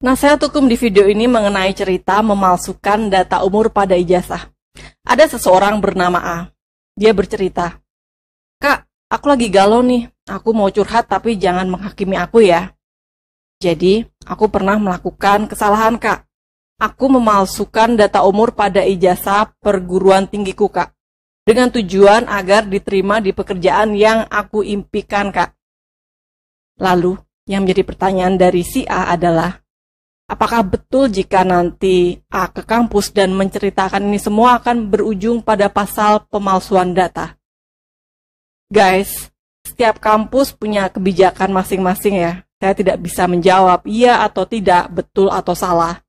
Nasihat hukum di video ini mengenai cerita memalsukan data umur pada ijazah. Ada seseorang bernama A. Dia bercerita, "Kak, aku lagi galau nih. Aku mau curhat tapi jangan menghakimi aku ya. Jadi, aku pernah melakukan kesalahan, Kak. Aku memalsukan data umur pada ijazah perguruan tinggiku, Kak. Dengan tujuan agar diterima di pekerjaan yang aku impikan, Kak." Lalu, yang menjadi pertanyaan dari si A adalah, apakah betul jika nanti A ke kampus dan menceritakan ini semua akan berujung pada pasal pemalsuan data? Guys, setiap kampus punya kebijakan masing-masing ya. Saya tidak bisa menjawab iya atau tidak, betul atau salah.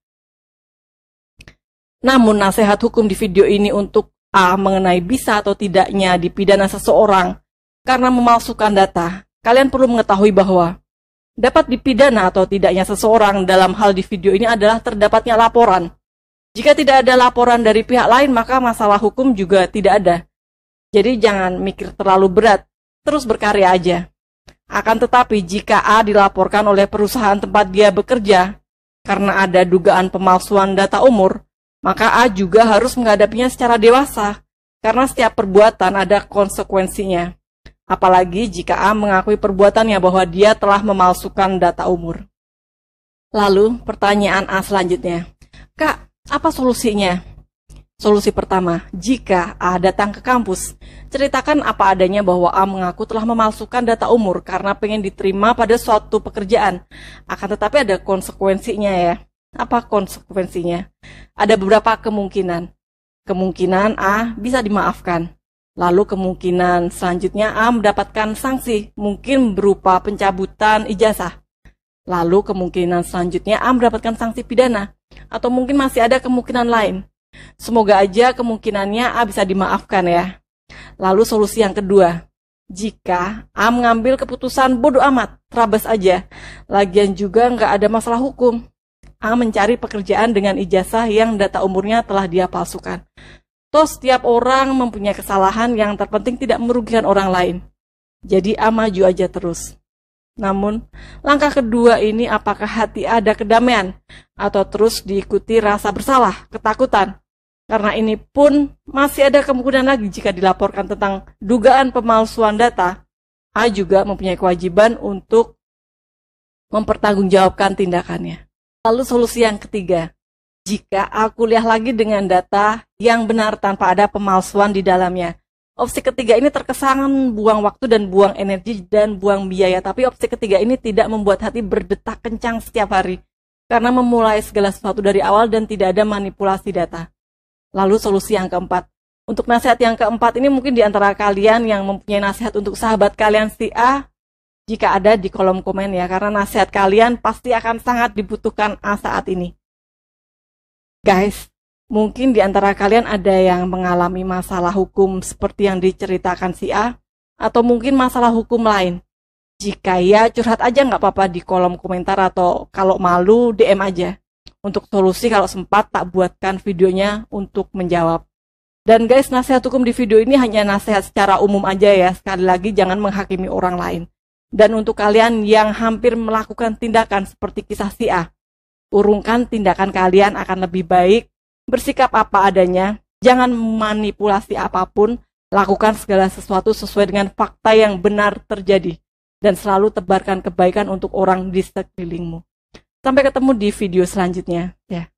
Namun nasihat hukum di video ini untuk A mengenai bisa atau tidaknya dipidana seseorang karena memalsukan data. Kalian perlu mengetahui bahwa dapat dipidana atau tidaknya seseorang dalam hal di video ini adalah terdapatnya laporan. Jika tidak ada laporan dari pihak lain, maka masalah hukum juga tidak ada. Jadi jangan mikir terlalu berat, terus berkarya aja. Akan tetapi jika A dilaporkan oleh perusahaan tempat dia bekerja karena ada dugaan pemalsuan data umur, maka A juga harus menghadapinya secara dewasa, karena setiap perbuatan ada konsekuensinya. Apalagi jika A mengakui perbuatannya bahwa dia telah memalsukan data umur. Lalu pertanyaan A selanjutnya, "Kak, apa solusinya?" Solusi pertama, jika A datang ke kampus, ceritakan apa adanya bahwa A mengaku telah memalsukan data umur karena pengen diterima pada suatu pekerjaan. Akan tetapi ada konsekuensinya ya. Apa konsekuensinya? Ada beberapa kemungkinan. Kemungkinan A bisa dimaafkan. Lalu kemungkinan selanjutnya A mendapatkan sanksi, mungkin berupa pencabutan ijazah. Lalu kemungkinan selanjutnya A mendapatkan sanksi pidana, atau mungkin masih ada kemungkinan lain. Semoga aja kemungkinannya A bisa dimaafkan ya. Lalu solusi yang kedua, jika A mengambil keputusan bodoh amat, terabas aja, lagian juga nggak ada masalah hukum. A mencari pekerjaan dengan ijazah yang data umurnya telah dia palsukan. Toh setiap orang mempunyai kesalahan, yang terpenting tidak merugikan orang lain. Jadi A maju aja terus. Namun, langkah kedua ini apakah hati ada kedamaian? Atau terus diikuti rasa bersalah, ketakutan? Karena ini pun masih ada kemungkinan lagi jika dilaporkan tentang dugaan pemalsuan data, A juga mempunyai kewajiban untuk mempertanggungjawabkan tindakannya. Lalu solusi yang ketiga, jika A kuliah lagi dengan data yang benar tanpa ada pemalsuan di dalamnya. Opsi ketiga ini terkesan buang waktu dan buang energi dan buang biaya. Tapi opsi ketiga ini tidak membuat hati berdetak kencang setiap hari, karena memulai segala sesuatu dari awal dan tidak ada manipulasi data. Lalu solusi yang keempat. Untuk nasihat yang keempat ini mungkin di antara kalian yang mempunyai nasihat untuk sahabat kalian si A, jika ada di kolom komen ya, karena nasihat kalian pasti akan sangat dibutuhkan A saat ini. Guys, mungkin di antara kalian ada yang mengalami masalah hukum seperti yang diceritakan si A, atau mungkin masalah hukum lain. Jika ya, curhat aja nggak apa-apa di kolom komentar, atau kalau malu DM aja. Untuk solusi kalau sempat tak buatkan videonya untuk menjawab. Dan guys, nasihat hukum di video ini hanya nasihat secara umum aja ya. Sekali lagi jangan menghakimi orang lain. Dan untuk kalian yang hampir melakukan tindakan seperti kisah si A, urungkan tindakan kalian akan lebih baik, bersikap apa adanya, jangan manipulasi apapun, lakukan segala sesuatu sesuai dengan fakta yang benar terjadi, dan selalu tebarkan kebaikan untuk orang di sekelilingmu. Sampai ketemu di video selanjutnya, ya.